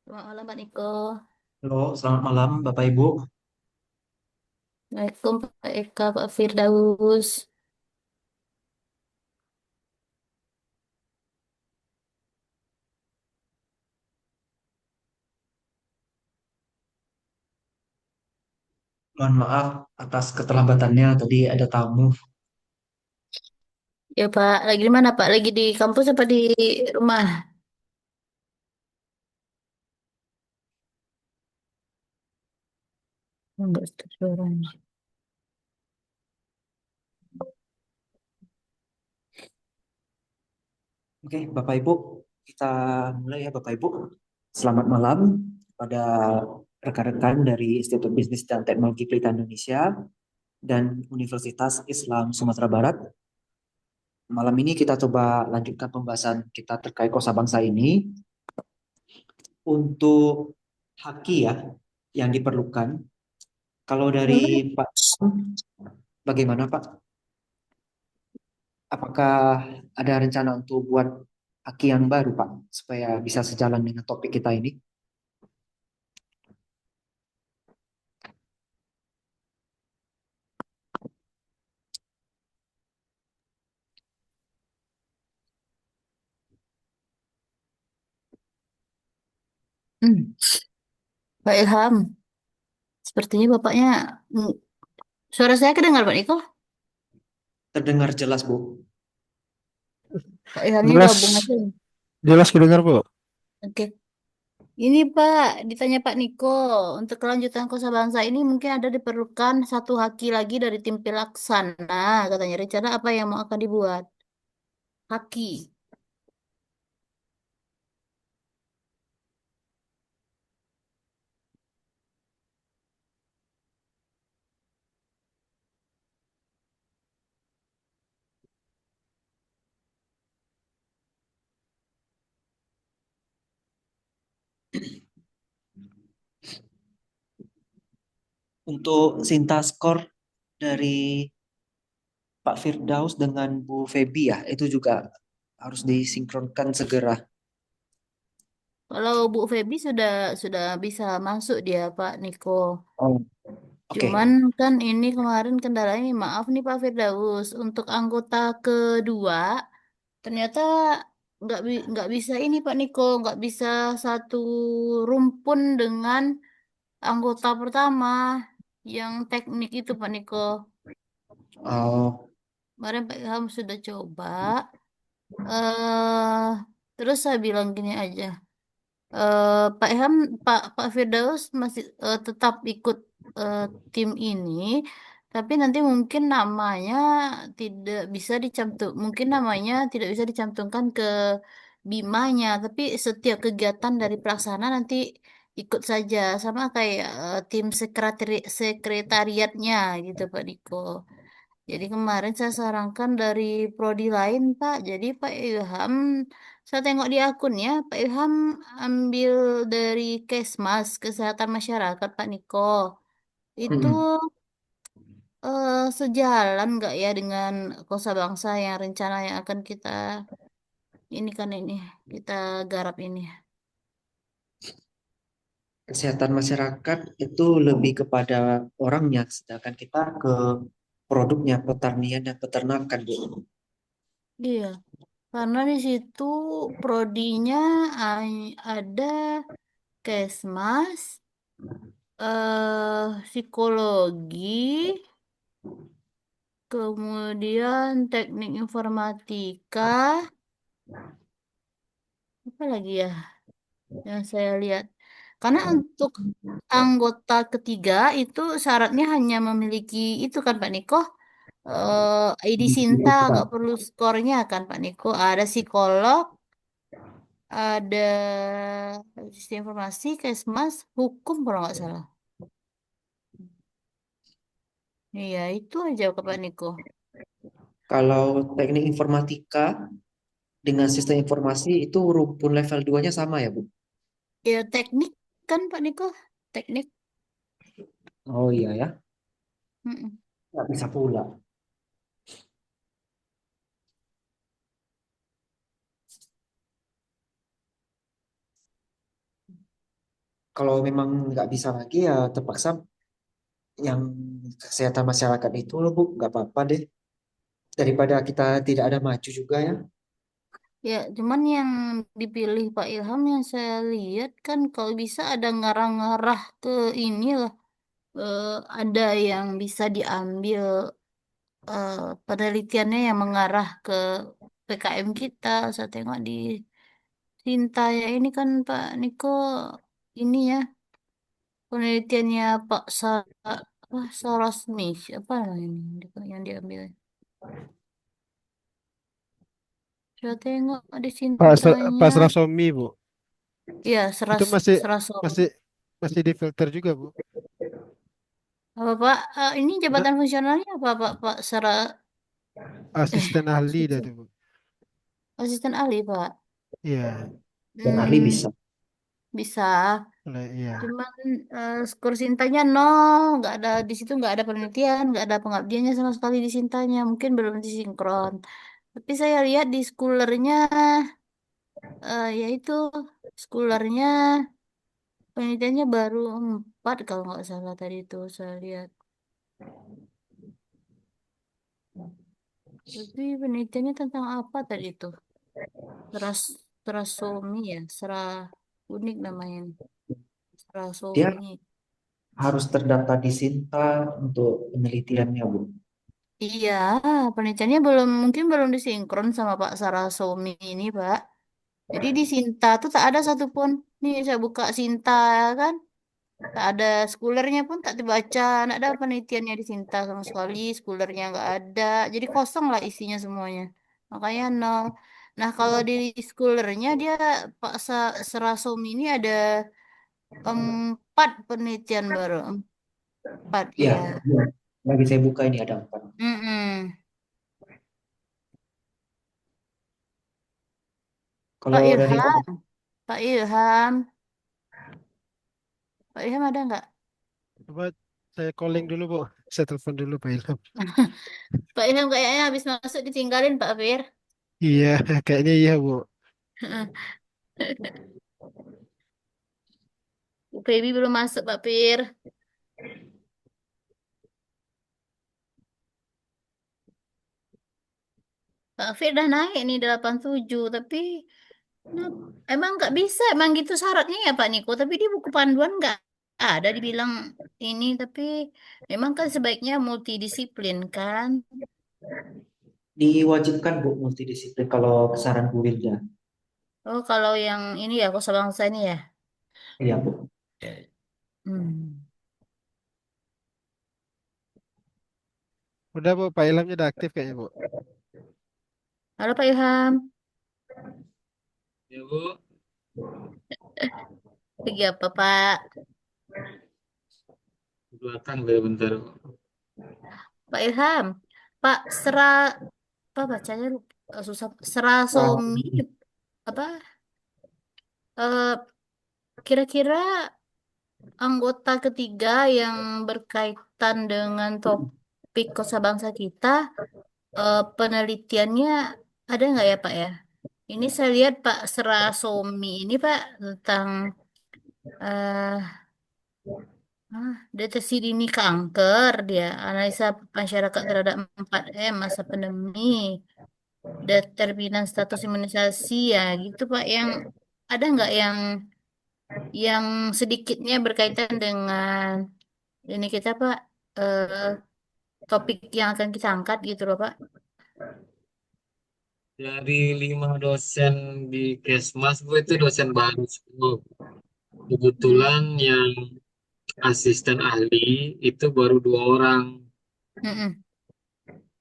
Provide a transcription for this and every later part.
Selamat malam Pak Niko. Halo, selamat malam Bapak Ibu. Waalaikumsalam Pak Eka, Pak Firdaus. Mohon maaf atas keterlambatannya, tadi ada tamu. Ya Pak, lagi di mana Pak? Lagi di kampus apa di rumah? Enggak suaranya. Oke, Bapak Ibu, kita mulai ya Bapak Ibu. Selamat malam pada rekan-rekan dari Institut Bisnis dan Teknologi Pelita Indonesia dan Universitas Islam Sumatera Barat. Malam ini kita coba lanjutkan pembahasan kita terkait kosa bangsa ini untuk haki ya yang diperlukan. Kalau Boleh. dari Pak, bagaimana Pak? Apakah ada rencana untuk buat aki yang baru, Pak, supaya bisa sejalan dengan topik kita ini? Hmm. Pak Ilham, sepertinya Bapaknya hmm, suara saya kedengar Pak Niko. Terdengar jelas, Bu. Pak Ilhamnya gabung Jelas, aja. jelas kedengar Bu. Oke. Ini Pak, ditanya Pak Niko, untuk kelanjutan kosa bangsa ini mungkin ada diperlukan satu haki lagi dari tim pelaksana, katanya. Rencana apa yang mau akan dibuat? Haki. Untuk sinta skor dari Pak Firdaus dengan Bu Febi ya, itu juga harus disinkronkan segera. Kalau Bu Feby sudah bisa masuk dia Pak Niko. Oh, Cuman oke. kan ini kemarin kendalanya maaf nih Pak Firdaus untuk anggota kedua ternyata nggak bisa ini Pak Niko nggak bisa satu rumpun dengan anggota pertama yang teknik itu Pak Niko. Oh, Kemarin Pak Ilham sudah coba. eh Terus saya bilang gini aja. Pak Ilham, Pak Firdaus masih tetap ikut eh, tim ini, tapi nanti mungkin namanya tidak bisa dicantum, mungkin namanya tidak bisa dicantumkan ke Bimanya, tapi setiap kegiatan dari pelaksana nanti ikut saja, sama kayak tim sekretariatnya gitu Pak Diko. Jadi kemarin saya sarankan dari prodi lain, Pak. Jadi Pak Ilham, saya tengok di akunnya, Pak Ilham ambil dari Kesmas, Kesehatan Masyarakat, Pak Niko. Itu mm-mm. sejalan nggak ya dengan Kosa Bangsa yang rencana yang akan kita ini kan ini kita garap ini. Kesehatan masyarakat itu lebih kepada orangnya, sedangkan kita ke produknya, pertanian dan peternakan, Bu. Iya, karena di situ prodinya ada Kesmas, psikologi, kemudian teknik informatika, apa lagi ya yang saya lihat. Karena untuk anggota ketiga itu syaratnya hanya memiliki itu kan Pak Niko, ID Sinta nggak perlu skornya kan Pak Niko. Ada psikolog, ada sistem informasi, kesmas, hukum kalau nggak salah. Iya itu aja ke Pak Niko. Kalau teknik informatika dengan sistem informasi itu rumpun level 2-nya sama ya, Bu? Ya teknik kan Pak Niko, teknik. Oh iya ya, Mm-mm. nggak bisa pula. kalau memang nggak bisa lagi ya terpaksa yang kesehatan masyarakat itu loh Bu, nggak apa-apa deh. Daripada kita tidak ada maju juga ya. Ya, cuman yang dipilih Pak Ilham yang saya lihat kan kalau bisa ada ngarah-ngarah ke ini lah. Eh, ada yang bisa diambil eh, penelitiannya yang mengarah ke PKM kita. Saya tengok di Sinta ya ini kan Pak Niko ini ya penelitiannya Pak apa, Sarasmith apa namanya yang diambil. Saya tengok di Pak Sintanya. Srasomi, Bu. Iya, Itu masih Serasom. masih masih difilter juga, Bu. Apa Pak? Ini jabatan fungsionalnya apa Pak? Pak eh Asisten ahli dah susah. tuh, Bu. Asisten ahli Pak. Iya, Dan ahli Hmm, bisa. bisa. lah iya. Cuman skor Sintanya nol, nggak ada di situ nggak ada penelitian, nggak ada pengabdiannya sama sekali di Sintanya. Mungkin belum disinkron. Tapi saya lihat di schoolernya, yaitu schoolernya penelitiannya baru 4 kalau nggak salah tadi itu saya lihat. Tapi penelitiannya tentang apa tadi itu? Seras, serasomi ya, unik namanya. Dia Serasomi. harus terdaftar di Sinta untuk penelitiannya Bu. Iya, penelitiannya mungkin belum disinkron sama Pak Sarasomi ini, Pak. Jadi di Sinta tuh tak ada satupun. Nih saya buka Sinta kan, tak ada skulernya pun tak dibaca, nggak ada penelitiannya di Sinta sama sekali, skulernya nggak ada. Jadi kosong lah isinya semuanya. Makanya nol. Nah kalau di skulernya dia Pak Sarasomi ini ada 4 penelitian baru. 4 Ya, ya. lagi saya buka ini ada 4. Mm-mm. Pak Kalau dari Ilham, Pak Ilham, Pak Ilham ada nggak? Coba saya calling dulu, Bu. Saya telepon dulu Pak Ilham. Pak Ilham kayaknya habis masuk ditinggalin Pak Fir. Iya, kayaknya iya, Bu. Bu Feby belum masuk Pak Fir. Pak Fir udah naik nih 87, tapi nah, emang nggak bisa, emang gitu syaratnya ya Pak Niko. Tapi di buku panduan nggak ada dibilang ini, tapi memang kan sebaiknya multidisiplin kan. diwajibkan Bu multidisiplin kalau saran Bu Wilda. Oh kalau yang ini ya, kosa bangsa ini ya. Iya Bu. Hmm. Udah, Bu. Pak Ilhamnya udah aktif kayaknya, Bu. Halo Pak Ilham, Ya, Bu. lagi apa Pak? Di belakang deh bentar. Pak Ilham, Pak apa bacanya susah. Ah, Serasomi apa eh, kira-kira anggota ketiga yang berkaitan dengan topik kosa bangsa kita penelitiannya ada nggak ya Pak ya? Ini saya lihat Pak Serasomi ini Pak tentang eh deteksi dini kanker dia analisa masyarakat terhadap 4M masa pandemi. Determinan status imunisasi ya gitu Pak yang ada nggak yang sedikitnya berkaitan dengan ini kita Pak eh, topik yang akan kita angkat gitu loh Pak. Dari 5 dosen di Kesmas, Bu, itu dosen baru semua. Hmm. Kebetulan yang asisten ahli itu baru 2 orang, Mm-mm.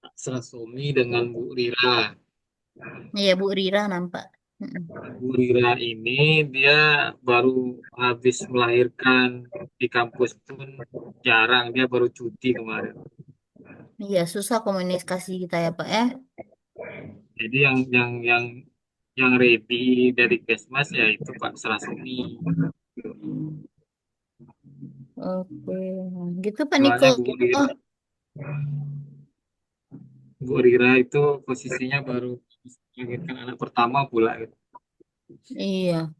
Pak Srasomi dengan Bu Rira. Iya Bu Rira nampak. Mm-mm. Bu Rira ini dia baru habis melahirkan di kampus pun jarang, dia baru cuti kemarin. Iya susah komunikasi kita ya Pak ya. Jadi yang ready dari Kesmas ya itu Pak Srasomi. Oke, gitu Pak Niko. Soalnya Bu Rira itu posisinya baru melahirkan anak pertama pula gitu. Iya.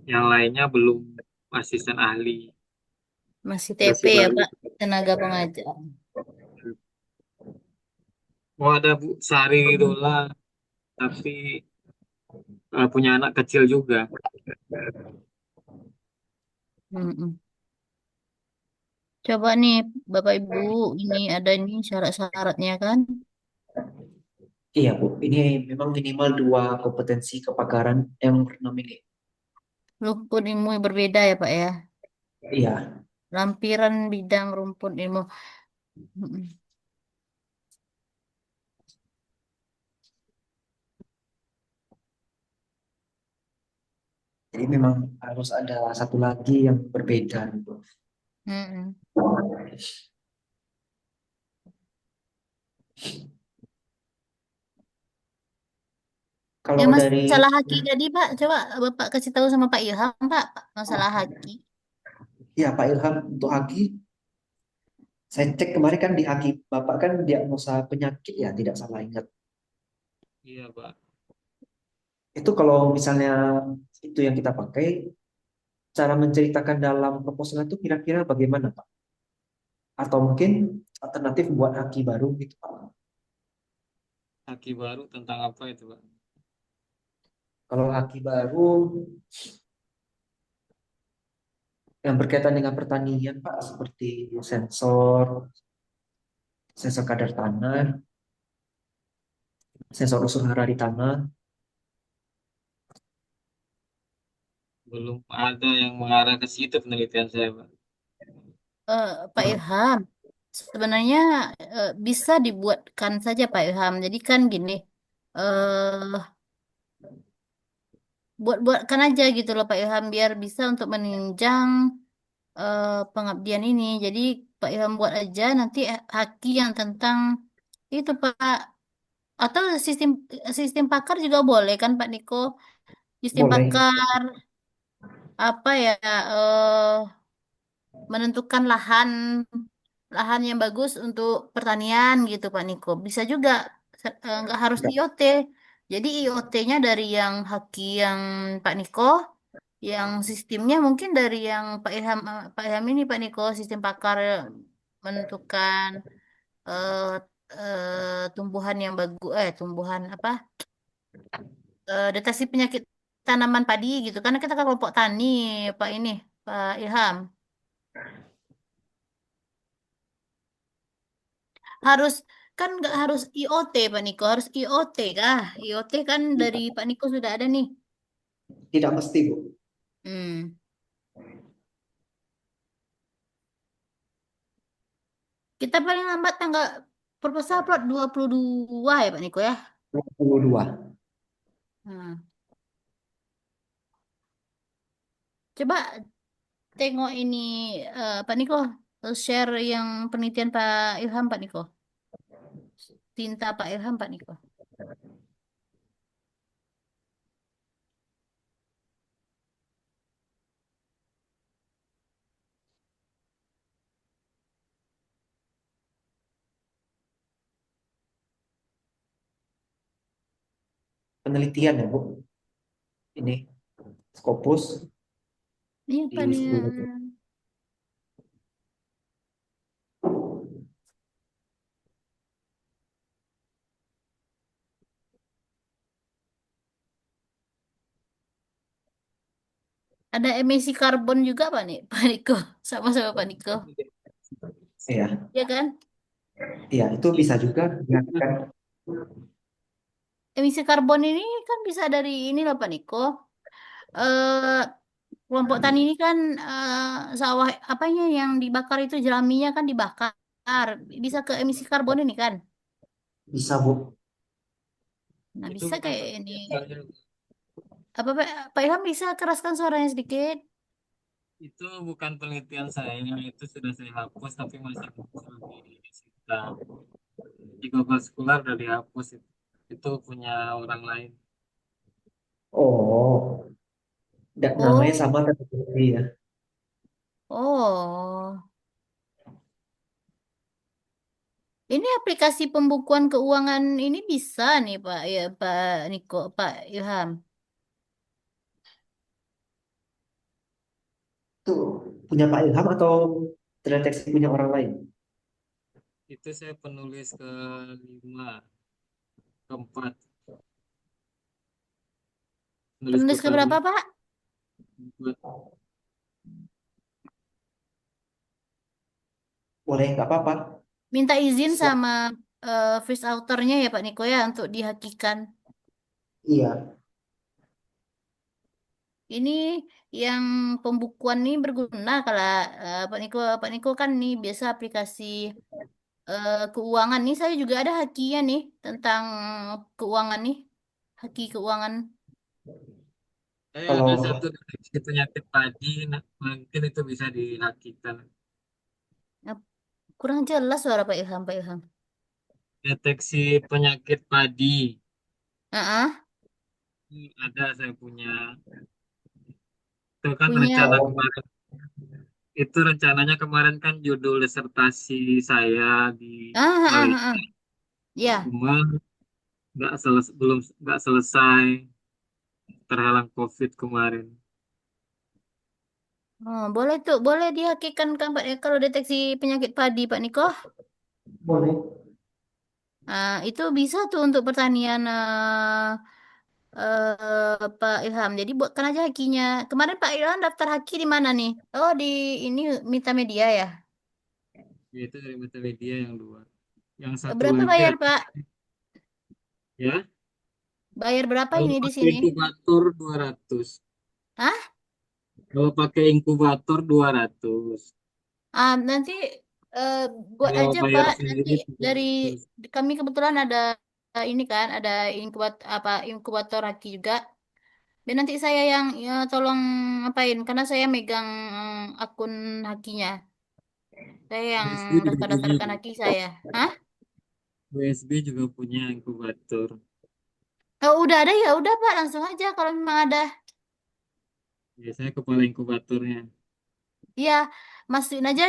Yang lainnya belum asisten ahli, Masih TP masih ya baru. Pak, tenaga pengajar. Oh ada Bu Sari Widola, tapi punya anak kecil juga. Mm-mm. Coba nih Bapak Ibu, ini ada ini syarat-syaratnya kan. Iya, Bu. Ini memang minimal dua kompetensi kepakaran yang pernah miliki. Rumpun ilmu yang berbeda ya Pak ya. Iya, Lampiran bidang rumpun ilmu. Mm-mm. jadi memang harus ada satu lagi yang berbeda gitu. Mm-mm. Yang Kalau dari masalah haki tadi Pak, coba Bapak kasih tahu sama Pak Ilham Pak, masalah haki. ya Pak Ilham untuk Haki, saya cek kemarin kan di Haki Bapak kan diagnosa penyakit ya, tidak salah ingat. Iya Pak. Itu kalau misalnya itu yang kita pakai, cara menceritakan dalam proposal itu kira-kira bagaimana Pak? Atau mungkin alternatif buat Haki baru gitu Pak? Haki baru tentang apa itu Pak? Kalau Haki baru yang berkaitan dengan pertanian Pak, seperti sensor kadar tanah, sensor unsur hara di tanah, Belum ada yang mengarah ke situ penelitian saya Pak. Pak Ilham, sebenarnya bisa dibuatkan saja Pak Ilham. Jadi kan gini, buat-buatkan aja gitu loh Pak Ilham biar bisa untuk menunjang pengabdian ini. Jadi Pak Ilham buat aja nanti haki yang tentang itu Pak. Atau sistem sistem pakar juga boleh kan Pak Niko? Sistem boleh, pakar apa ya menentukan lahan lahan yang bagus untuk pertanian gitu Pak Niko. Bisa juga nggak harus enggak, IoT. Jadi IoT-nya dari yang haki yang Pak Niko, yang sistemnya mungkin dari yang Pak Ilham ini Pak Niko, sistem pakar menentukan eh tumbuhan yang bagus tumbuhan apa deteksi penyakit tanaman padi gitu karena kita kan kelompok tani Pak ini Pak Ilham harus kan nggak harus IoT Pak Niko harus IoT kah IoT kan dari Pak Niko sudah ada nih. tidak mesti Bu. Hmm. Kita paling lambat tanggal proposal upload 22 ya Pak Niko ya. 22. Hmm. Coba tengok ini Pak Niko share yang penelitian Pak Ilham Pak Niko. Tinta Pak Ilham Pak Niko. Penelitian ya Bu. Ini Scopus Iya Pak di nih. 10. Ada emisi karbon juga Pak nih Pak Niko. Sama-sama Pak Niko. Iya, Ya kan? iya itu bisa juga ya, kan. Emisi karbon ini kan bisa dari ini loh Pak Niko. Eh kelompok tani ini kan sawah apanya yang dibakar itu jeraminya kan dibakar. Bisa ke emisi karbon ini kan. Bisa Bu. Nah, Itu bisa bukan kayak ini. penelitian saya. Apa Pak Ilham bisa keraskan suaranya sedikit? Itu bukan penelitian saya, itu sudah saya hapus tapi masih muncul di sistem. Di Google Scholar udah dihapus itu. Itu punya orang lain. Oh, namanya Oh, sama tapi seperti ya. oh. Ini aplikasi pembukuan keuangan ini bisa nih Pak ya Pak Niko, Pak Ilham. Itu punya Pak Ilham atau terdeteksi punya orang lain? Itu saya penulis kelima, keempat, penulis Penulis pertama, keberapa, Pak? keempat. Boleh, nggak apa-apa. Minta izin Siap. sama first authornya ya Pak Niko ya untuk dihakikan. Iya. Ini yang pembukuan ini berguna kalau Pak Niko kan nih biasa aplikasi keuangan nih saya juga ada hakinya nih tentang keuangan nih haki keuangan. Saya ada Kalau satu deteksi penyakit padi, nah, mungkin itu bisa dilakukan. Nah, kurang jelas suara Pak Ilham Pak Ilham. Deteksi penyakit padi, Ah, ada saya punya. Itu kan punya rencana kemarin. Itu rencananya kemarin kan judul disertasi saya di Malaysia. ah. Ya. Cuma belum nggak selesai terhalang COVID kemarin. Oh, boleh tuh, boleh dihakikan kan Pak kalau deteksi penyakit padi Pak Niko. boleh. Nah, itu bisa tuh untuk pertanian Pak Ilham. Jadi buatkan aja hakinya. Kemarin Pak Ilham daftar haki di mana nih? Oh, di ini Mita Media ya. Yaitu dari multimedia yang dua. Yang satu Berapa lagi bayar ada, Pak? ya. Bayar berapa Kalau ini di pakai sini? inkubator 200. Hah? Kalau pakai inkubator 200. Nanti eh, buat Kalau aja bayar Pak. Nanti sendiri dari 300. kami kebetulan ada ini kan, ada inkubator haki juga. Dan nanti saya yang ya, tolong ngapain karena saya megang akun hakinya. Saya yang BSB juga punya. daftar-daftarkan haki saya. Hah? BSB juga punya inkubator. Oh, udah ada ya, udah Pak, langsung aja kalau memang ada. Biasanya kepala inkubatornya. Iya, masukin aja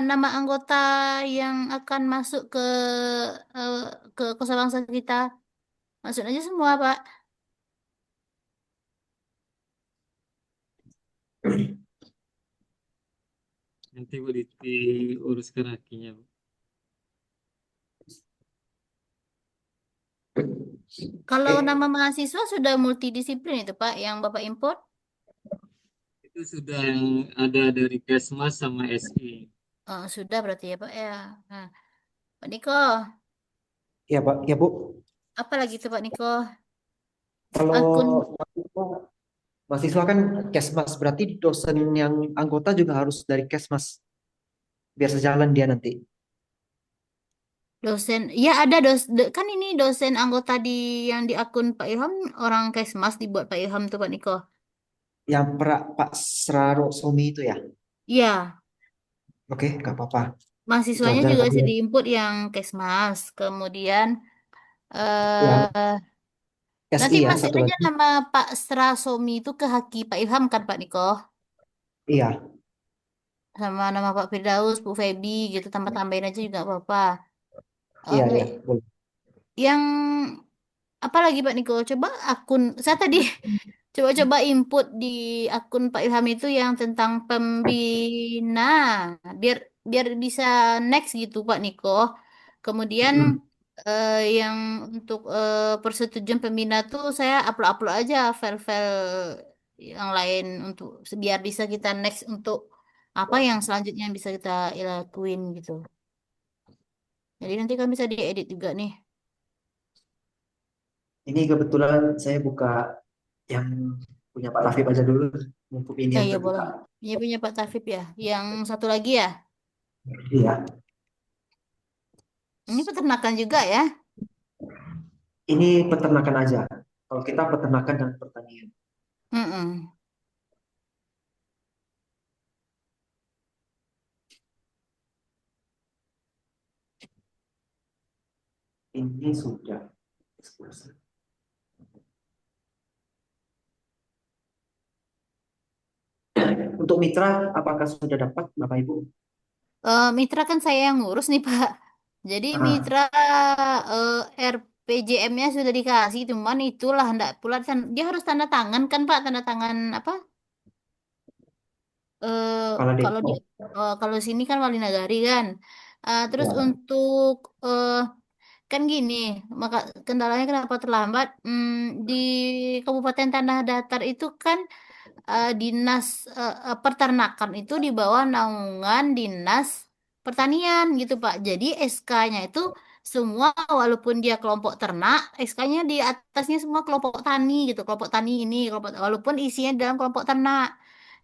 nama anggota yang akan masuk eh, ke Kosa Bangsa kita. Masukin aja semua, Pak. Nanti boleh diuruskan hakinya. Kalau Eh, nama mahasiswa sudah multidisiplin itu, Pak, yang Bapak import. Itu sudah ada dari Kesmas sama SI. Oh, sudah berarti ya, Pak ya. Nah, Pak Niko, ya Pak, ya Bu. apa lagi tuh Pak Niko? Kalau Akun mahasiswa mahasiswa kan Kesmas, berarti dosen yang anggota juga harus dari Kesmas biar sejalan dia nanti. dosen, ya ada kan ini dosen anggota yang di akun Pak Ilham orang Kesmas dibuat Pak Ilham tuh Pak Niko. Yang Pak Sraro Somi itu ya. Iya, Oke, nggak apa-apa. Itu mahasiswanya aja juga tapi sih diinput yang Kesmas. Kemudian yang eh nanti SI ya masukin satu aja lagi. nama Pak Strasomi itu ke haki Pak Ilham kan Pak Niko, Iya, sama nama Pak Firdaus, Bu Febi gitu tambah-tambahin aja juga nggak apa-apa. iya, Oke, iya, boleh. yang apa lagi Pak Niko? Coba akun saya tadi coba-coba input di akun Pak Ilham itu yang tentang pembina biar biar bisa next gitu Pak Niko. Kemudian Mm. yang untuk persetujuan pembina tuh saya upload-upload aja file-file yang lain untuk biar bisa kita next untuk apa yang selanjutnya yang bisa kita lakuin gitu. Jadi nanti kan bisa diedit juga nih. Ini kebetulan saya buka yang punya Pak Rafif aja dulu, mumpung ini Ya yang ya boleh. terbuka. Ini punya Pak Tafib ya. Yang satu lagi ya. Iya, Ini peternakan juga ya. ini peternakan aja. Kalau kita peternakan dan pertanian. Mm-mm. Ini sudah eksklusi. Untuk mitra, apakah sudah dapat Bapak Ibu? Mitra kan saya yang ngurus nih Pak. Jadi Ah, mitra eh, RPJM-nya sudah dikasih, cuman itulah ndak pula dia harus tanda tangan kan Pak, tanda tangan apa? eh Kepala kalau di Depok. kalau sini kan Wali Nagari kan. Terus Ya. untuk kan gini, maka kendalanya kenapa terlambat? Di Kabupaten Tanah Datar itu kan dinas peternakan itu di bawah naungan dinas pertanian gitu Pak. Jadi SK-nya itu semua walaupun dia kelompok ternak, SK-nya di atasnya semua kelompok tani gitu, kelompok tani ini, kelompok walaupun isinya dalam kelompok ternak.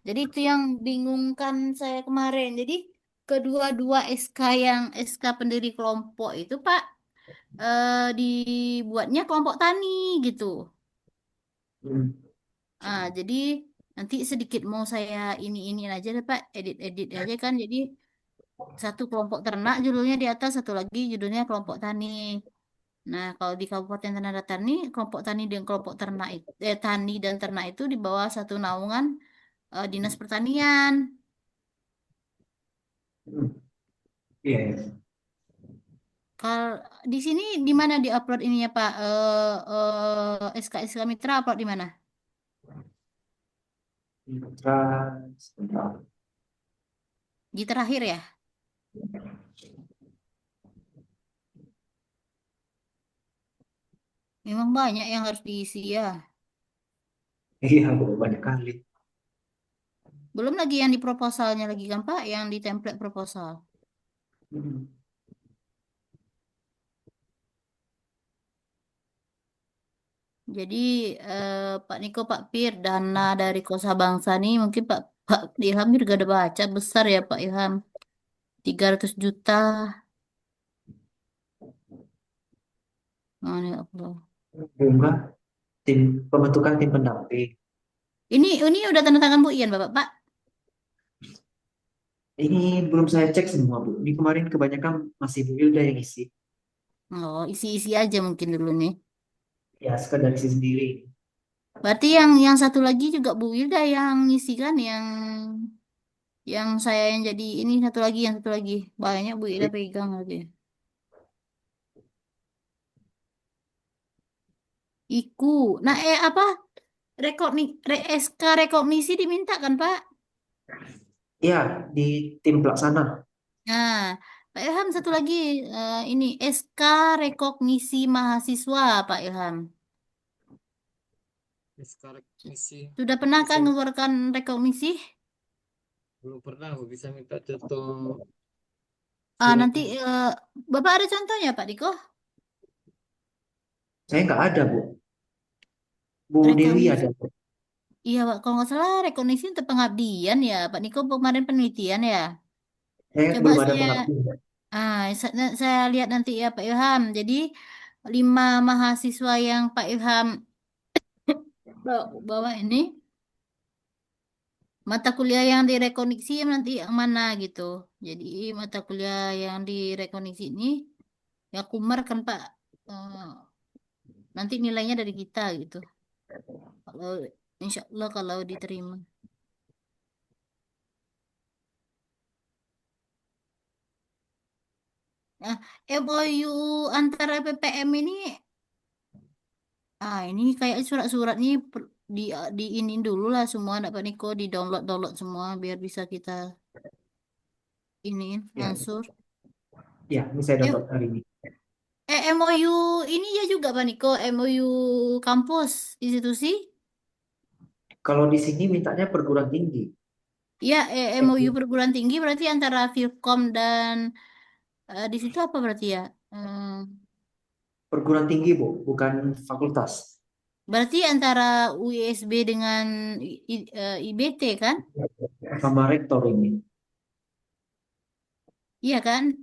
Jadi itu yang bingungkan saya kemarin. Jadi kedua-dua SK yang SK pendiri kelompok itu Pak dibuatnya kelompok tani gitu. Hmm. Jadi nanti sedikit mau saya ini aja deh Pak, edit-edit aja kan. Jadi satu kelompok ternak judulnya di atas, satu lagi judulnya kelompok tani. Nah, kalau di Kabupaten Tanah Datar nih, kelompok tani dan kelompok ternak itu, tani dan ternak itu di bawah satu naungan Dinas Pertanian. Hmm. Iya, iya. Kalau di sini di mana diupload ininya Pak? SK Mitra upload di mana? Sebentar. Di terakhir ya? Memang banyak yang harus diisi ya. Iya, banyak kali. Belum lagi yang di proposalnya lagi kan Pak, yang di template proposal. Hmm. Jadi Pak Niko, Pak Pir, dana dari Kosa Bangsa nih mungkin Pak Ilham juga udah baca besar ya Pak Ilham. 300 juta. Mana ya Allah. Bunga tim pembentukan tim pendamping. Ini udah tanda tangan Bu Ian Bapak Pak. Ini belum saya cek semua, Bu. Ini kemarin kebanyakan masih Bu Wilda yang isi. Oh, isi-isi aja mungkin dulu nih. Ya, sekedar isi sendiri. Berarti yang satu lagi juga Bu Wilda yang ngisi kan, yang saya yang jadi ini yang satu lagi banyak Bu Wilda pegang lagi. Iku. Nah, apa? SK rekognisi diminta kan, Pak? Ya, di tim pelaksana. Nah, Pak Ilham satu lagi ini SK rekognisi mahasiswa, Pak Ilham. Sekarang misi Sudah pernah kan bisa mengeluarkan rekognisi? belum pernah aku bisa minta contoh Nanti suratnya. Bapak ada contohnya, Pak Diko? Saya nggak ada, Bu. Bu Dewi Rekognisi. ada. Iya, Pak. Kalau nggak salah rekognisi untuk pengabdian ya, Pak Niko kemarin penelitian ya. Saya Coba belum ada saya, pengabdian. saya lihat nanti ya, Pak Ilham. Jadi 5 mahasiswa yang Pak Ilham bawa ini. Mata kuliah yang direkoneksi nanti yang mana gitu. Jadi mata kuliah yang direkoneksi ini ya Kumar kan Pak. Eh, nanti nilainya dari kita gitu. Kalau insya Allah kalau diterima. Nah, MOU antara PPM ini, ini kayak surat-suratnya di ini dulu lah semua, Pak Niko di download semua biar bisa kita ini Ya, langsung. ya, ini saya Eh, download hari ini. MOU ini ya juga Pak Niko, MOU kampus institusi. Kalau di sini mintanya perguruan tinggi. Iya, Eh, MOU perguruan tinggi berarti antara Filkom dan di situ apa berarti ya? perguruan tinggi, Bu, bukan fakultas. Berarti antara UISB dengan IBT kan? Sama rektor ini. Iya kan?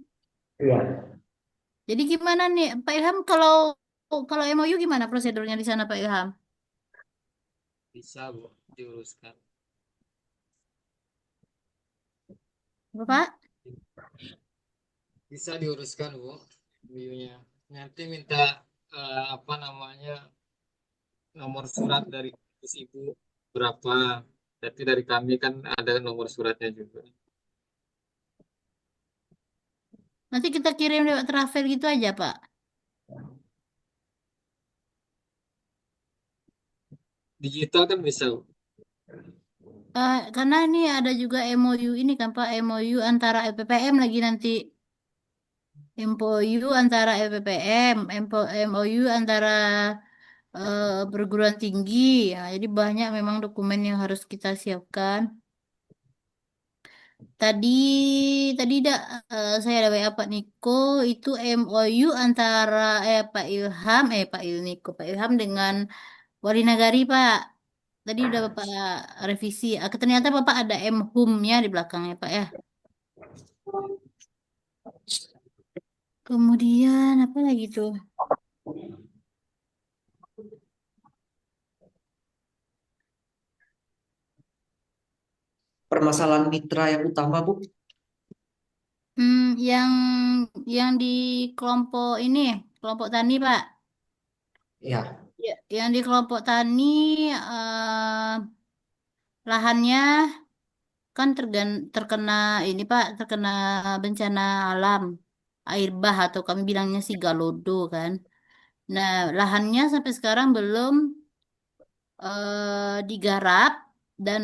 Iya. Jadi gimana nih Pak Ilham kalau kalau MOU gimana prosedurnya di sana Pak Ilham? Bisa Bu diuruskan. Bapak? Bisa diuruskan Bu view-nya. Nanti minta apa namanya nomor surat dari kampus Ibu berapa. Jadi dari kami kan ada nomor suratnya juga. Nanti kita kirim lewat travel gitu aja Pak. Digital kan bisa Bu. Karena ini ada juga MOU ini kan Pak, MOU antara LPPM lagi nanti. MOU antara LPPM, MOU antara perguruan tinggi. Ya, jadi banyak memang dokumen yang harus kita siapkan. Tadi tadi saya ada WA Pak Niko itu MOU antara Pak Niko Pak Ilham dengan Wali Nagari Pak. Tadi udah Bapak revisi. Ternyata Bapak ada MHUM-nya di belakangnya Pak ya. Kemudian apa lagi tuh? Permasalahan mitra yang utama, Bu. Hmm, yang di kelompok ini, kelompok tani Pak. Ya, Ya, yang di kelompok tani lahannya kan terkena ini Pak, terkena bencana alam, air bah atau kami bilangnya si galodo kan. Nah, lahannya sampai sekarang belum digarap dan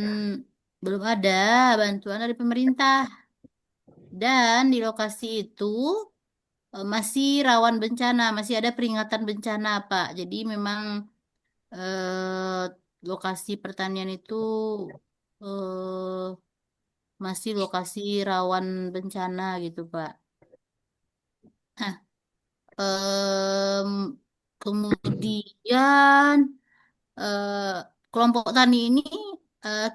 belum ada bantuan dari pemerintah. Dan di lokasi itu masih rawan bencana, masih ada peringatan bencana, Pak. Jadi memang lokasi pertanian itu eh, masih lokasi rawan bencana gitu, Pak. Nah, em, kemudian eh, kelompok tani ini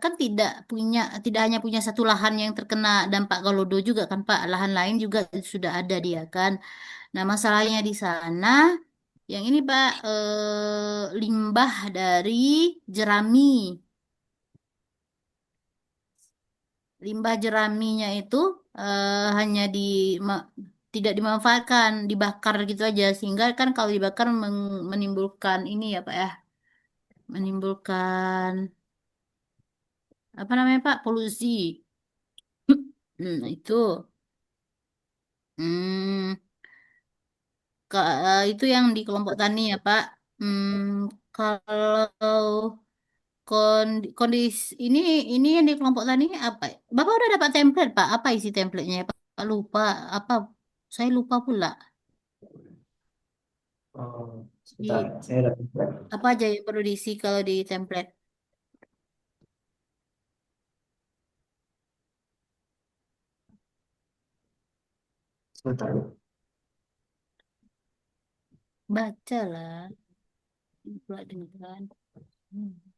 kan tidak hanya punya satu lahan yang terkena dampak Galodo juga kan, Pak. Lahan lain juga sudah ada dia kan. Nah, masalahnya di sana yang ini Pak limbah dari jerami. Limbah jeraminya itu hanya tidak dimanfaatkan, dibakar gitu aja sehingga kan kalau dibakar menimbulkan ini ya Pak ya, menimbulkan apa namanya Pak? Polusi. Itu. Hmm, itu yang di kelompok tani ya Pak. Kalau kondisi ini yang di kelompok tani apa? Bapak udah dapat template, Pak? Apa isi templatenya ya, Pak? Lupa apa? Saya lupa pula. sebentar, Di saya datang. apa aja yang perlu diisi kalau di template? Sebentar, Bu. Baca lah. Pula dengan. Hmm.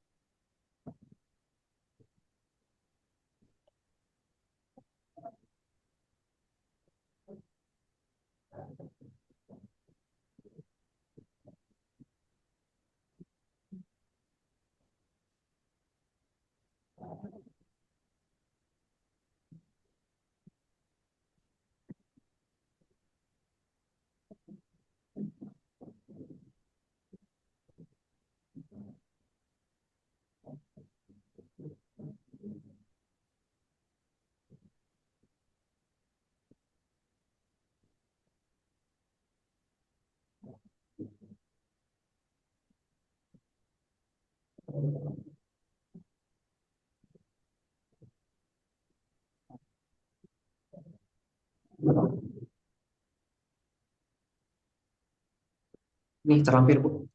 Nih, terlampir, Bu.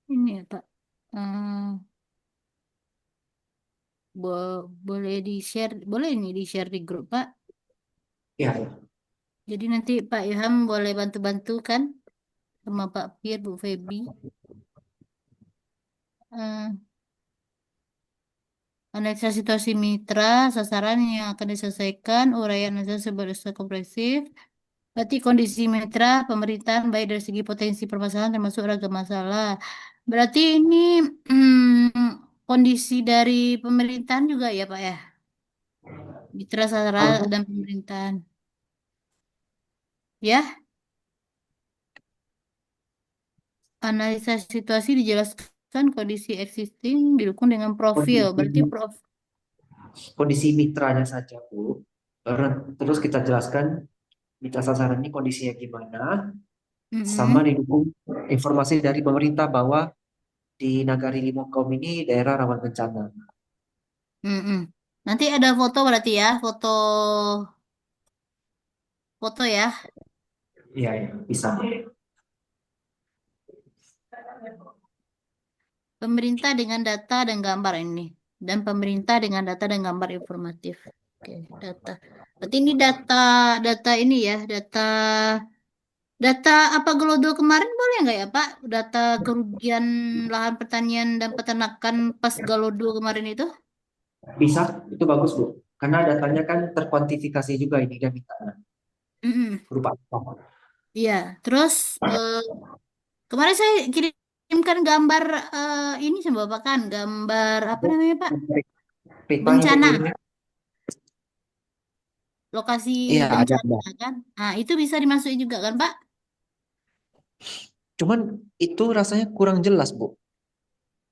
Ini ya, Pak. Boleh di-share, boleh ini di-share di grup, Pak. Ya, ya. Jadi nanti Pak Ilham boleh bantu-bantu kan sama Pak Fir, Bu Febi. Eh, Analisa situasi mitra, sasaran yang akan diselesaikan, uraian analisa sebagai kompresif. Berarti kondisi mitra pemerintahan baik dari segi potensi permasalahan termasuk ragam masalah. Berarti ini kondisi dari pemerintahan juga ya Pak ya? Mitra sastra Apa, Bu? dan pemerintahan. Ya, analisa situasi dijelaskan kondisi existing didukung dengan profil. Kondisi, Berarti kondisi mitranya saja, Bu. Terus kita jelaskan mitra sasaran ini kondisinya gimana, sama Mm-mm. didukung informasi dari pemerintah bahwa di Nagari Limongkaum ini daerah rawan bencana. Mm-mm. Nanti ada foto berarti ya, foto foto ya. Iya, iya, bisa. Pemerintah dengan data dan gambar ini. Dan pemerintah dengan data dan gambar informatif. Oke, data. Berarti ini data data ini ya, data apa Gelodo kemarin boleh nggak ya, Pak? Data kerugian lahan pertanian dan peternakan pas Galodo kemarin itu? Bisa, itu bagus, Bu. Karena datanya kan terkuantifikasi juga ini dia minta Mm-mm. berupa apa. Iya, terus eh, kemarin saya kirimkan gambar ini sama Bapak kan, gambar apa namanya, Pak? Peta Ibu Bencana, kirimnya. lokasi Iya, ada. bencana kan. Nah, itu bisa dimasukin juga kan, Pak? Cuman itu rasanya kurang jelas, Bu.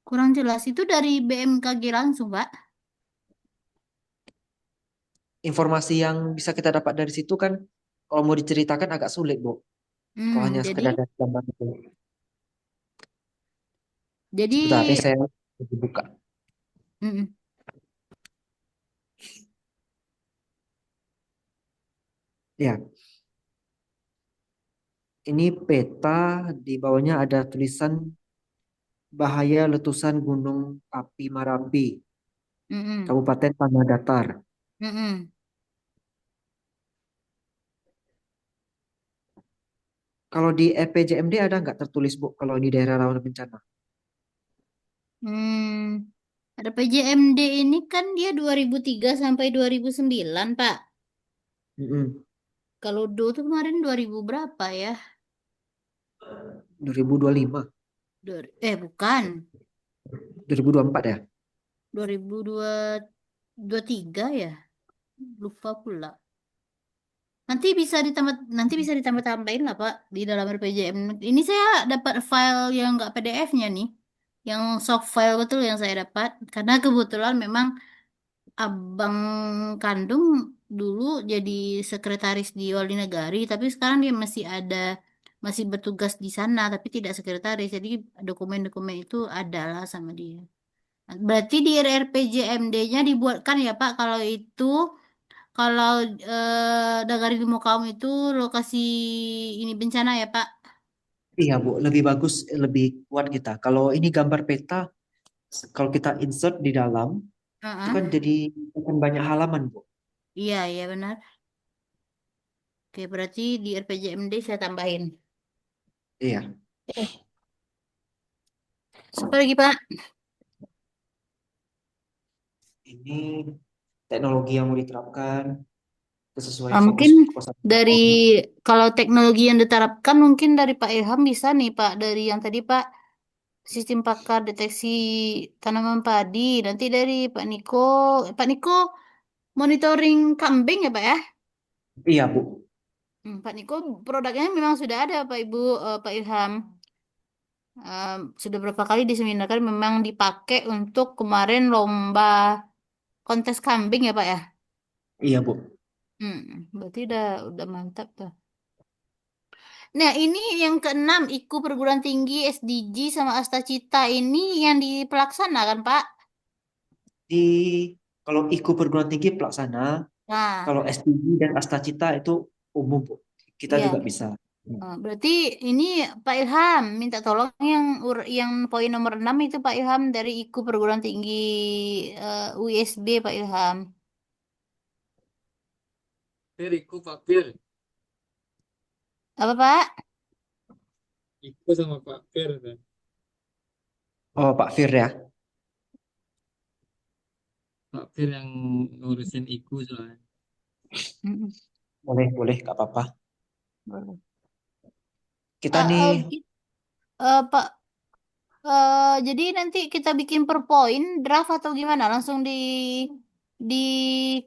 Kurang jelas itu dari BMKG langsung, Pak. Informasi yang bisa kita dapat dari situ kan kalau mau diceritakan agak sulit, Bu. Kalau hanya Jadi sekedar dari gambar itu. jadi Sebentar, ini saya buka. mm, Ya, ini peta di bawahnya ada tulisan bahaya letusan Gunung Api Marapi, mm, Kabupaten Tanah Datar. mm, mm. Kalau di EPJMD ada nggak tertulis, Bu, kalau di daerah rawan bencana? Hmm, ada PJMD ini kan dia 2003 sampai 2009, Pak. Mm-mm. Kalau Do tuh kemarin 2000 berapa ya? 2025, Bukan. 2024 ya? 2023 ya? Lupa pula. Nanti bisa ditambah tambahin lah Pak di dalam RPJM. Ini saya dapat file yang nggak PDF-nya nih, yang soft file betul yang saya dapat. Karena kebetulan memang abang kandung dulu jadi sekretaris di Wali Negari, tapi sekarang dia masih bertugas di sana, tapi tidak sekretaris. Jadi dokumen-dokumen itu adalah sama dia. Berarti di RPJMD-nya dibuatkan ya Pak kalau itu. Kalau Nagari Limo kaum itu lokasi ini bencana ya, Pak? Iya, Bu, lebih bagus, lebih kuat kita. Kalau ini gambar peta, kalau kita insert di dalam, itu Heeh. kan jadi akan banyak halaman, Bu. Iya, iya benar. Oke, berarti di RPJMD saya tambahin. Iya, Siapa lagi, Pak? ini teknologi yang mau diterapkan, sesuai fokus Mungkin kosan. dari kalau teknologi yang diterapkan mungkin dari Pak Ilham bisa nih, Pak. Dari yang tadi, Pak, sistem pakar deteksi tanaman padi. Nanti dari Pak Niko monitoring kambing ya, Pak ya? Iya, Bu. Pak Niko produknya memang sudah ada, Pak Ibu, Pak Ilham. Sudah berapa kali diseminarkan memang dipakai untuk kemarin lomba kontes kambing ya Pak ya? Iya, Bu. Berarti udah mantap tuh. Nah ini yang keenam IKU perguruan tinggi SDG sama Astacita ini yang dipelaksanakan Pak. Di kalau IKU perguruan tinggi pelaksana, Nah kalau SDG dan Astacita itu umum, Bu. Kita iya. juga bisa. Berarti ini Pak Ilham minta tolong yang poin nomor 6 itu Pak Ilham dari IKU perguruan tinggi UISB Pak Ilham. Iku Pak Fir, Apa Pak? Iku sama Pak Fir. Kan. Oh, Pak Fir ya. Pak Fir yang ngurusin Iku soalnya. Mm-mm. Boleh, boleh, nggak apa-apa. Boleh. Kita nih, Pak, jadi nanti kita bikin per poin draft atau gimana? Langsung di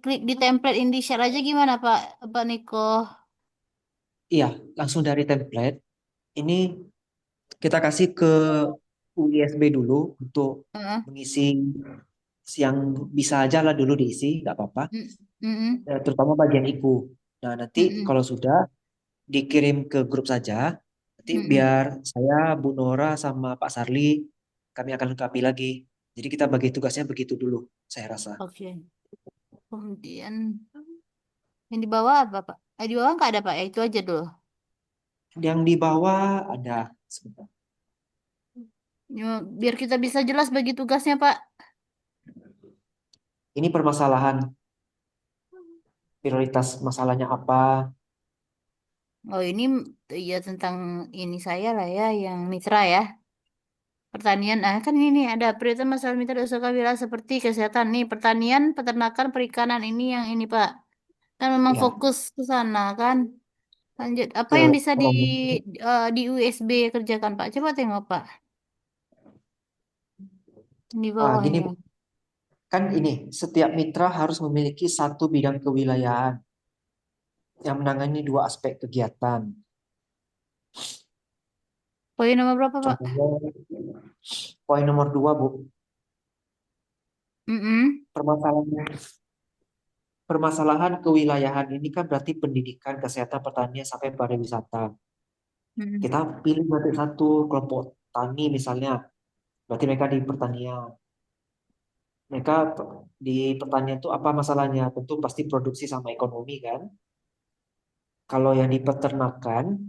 klik di template in di share aja gimana Pak Pak Niko? iya, langsung dari template. Ini kita kasih ke USB dulu untuk Heeh. mengisi yang bisa aja lah dulu diisi, nggak apa-apa. Mm, mm, Terutama bagian IKU. Nah, nanti mm, kalau sudah dikirim ke grup saja. Nanti mm, mm, biar saya, Bu Nora, sama Pak Sarli kami akan lengkapi lagi. Jadi kita bagi tugasnya begitu dulu, saya rasa. Oke. Kemudian yang di bawah apa, Pak? Di bawah nggak ada, Pak. Ya, itu aja dulu. Yang di bawah ada, sebentar. Ya, biar kita bisa jelas bagi tugasnya, Pak. Ini permasalahan, prioritas masalahnya apa? Oh, ini ya tentang ini saya lah ya, yang mitra ya. Pertanian, kan ini ada prioritas masalah mitra dan usaha wilayah seperti kesehatan nih, pertanian, peternakan, perikanan ini yang ini, Pak. Kan memang Ya, fokus ke sana kan. Lanjut, apa ke yang bisa ekonomi. di USB kerjakan, Pak? Coba tengok, Pak. Di Gini, bawahnya. Bu. Kan ini, setiap mitra harus memiliki satu bidang kewilayahan yang menangani dua aspek kegiatan. Poin nomor berapa, Pak? Contohnya, poin nomor dua, Bu. Mm-mm. Permasalahan, permasalahan kewilayahan ini kan berarti pendidikan, kesehatan, pertanian, sampai pariwisata. Mm-mm. Kita pilih berarti satu kelompok tani misalnya, berarti mereka di pertanian. Mereka di pertanian itu apa masalahnya? Tentu pasti produksi sama ekonomi kan. Kalau yang di peternakan,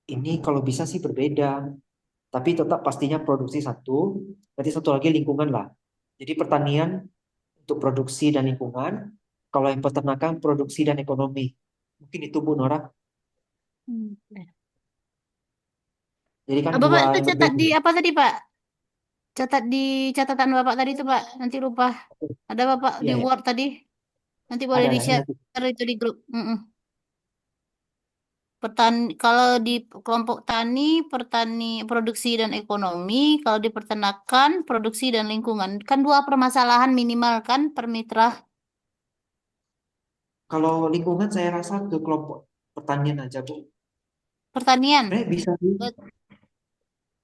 ini kalau bisa sih berbeda. Tapi tetap pastinya produksi satu, berarti satu lagi lingkungan lah. Jadi pertanian untuk produksi dan lingkungan, kalau yang peternakan produksi dan ekonomi. Mungkin itu Bu Nora. Hmm. Jadi kan dua Bapak itu yang catat di berbeda. apa tadi, Pak? Catat di catatan Bapak tadi itu, Pak. Nanti lupa. Ada Bapak di Iya, ya. Word tadi. Nanti boleh Ada nanti. di-share itu di grup. Mm-mm. Kalau di kelompok tani, pertani, produksi dan ekonomi. Kalau di peternakan, produksi dan lingkungan. Kan dua permasalahan minimal kan per mitra Kalau lingkungan saya rasa ke kelompok pertanian aja Bu. pertanian. Sebenarnya bisa sih. Eh,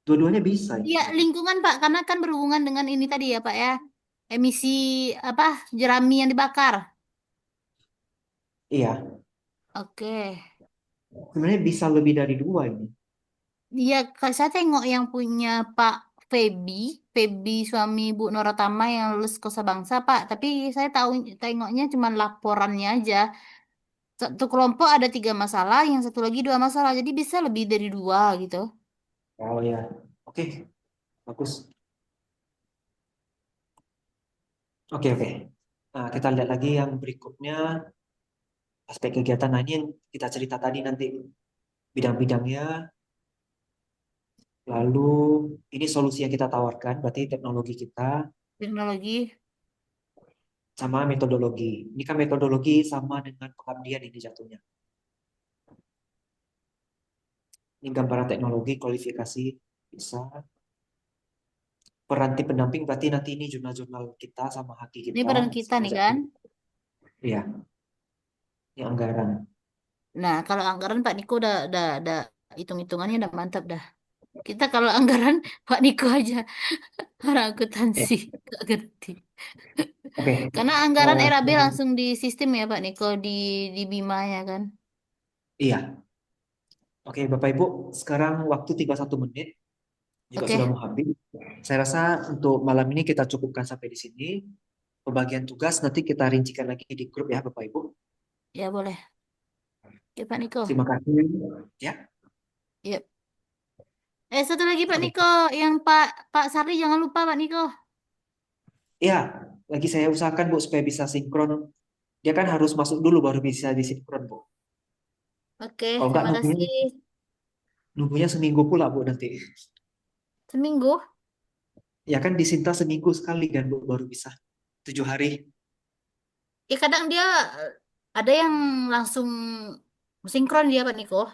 Dua-duanya bisa ini. Iya, lingkungan, Pak. Karena kan berhubungan dengan ini tadi ya, Pak ya. Emisi apa jerami yang dibakar. Iya, Oke. sebenarnya bisa lebih dari dua ini. Iya, saya tengok yang punya Pak Feby, Feby suami Bu Noratama yang lulus Kosa Bangsa, Pak. Tapi saya tahu tengoknya cuma laporannya aja. Satu kelompok ada tiga masalah, yang satu lagi dua masalah. Jadi bisa lebih dari dua gitu. Oh ya, oke, bagus. Oke, oke. Nah, kita lihat lagi yang berikutnya, aspek kegiatan. Nah, ini yang kita cerita tadi nanti, bidang-bidangnya. Lalu, ini solusi yang kita tawarkan, berarti teknologi kita Teknologi. sama metodologi. Ini kan metodologi sama dengan pengabdian ini jatuhnya. Ini gambaran teknologi, kualifikasi, bisa. Peranti pendamping, berarti nanti ini jurnal-jurnal kita sama haki Ini kita, peran kita sama nih kan. jatuh. Iya, ini anggaran. Nah, kalau anggaran Pak Niko udah hitung-hitungannya udah mantap dah. Kita kalau anggaran Pak Niko aja orang Ya, akuntansi gak ngerti. oke. Karena anggaran RAB langsung di sistem ya Pak Niko di Bima-nya kan. Iya, oke Bapak Ibu, sekarang waktu tinggal 1 menit, juga sudah Oke, mau habis. Saya rasa untuk malam ini kita cukupkan sampai di sini. Pembagian tugas nanti kita rincikan lagi di grup ya Bapak Ibu. ya boleh. Oke Pak Niko. Terima kasih. Ya, Yuk. Satu lagi Pak oke. Niko, yang Pak Sardi jangan lupa Pak Niko. Ya, lagi saya usahakan Bu supaya bisa sinkron. Dia kan harus masuk dulu baru bisa disinkron Bu. Oke, Kalau nggak terima nunggunya, kasih. nunggunya seminggu pula Bu nanti. Seminggu. Ya kan disinta seminggu sekali kan Bu baru bisa. 7 hari. Ya kadang dia ada yang langsung sinkron dia Pak Niko.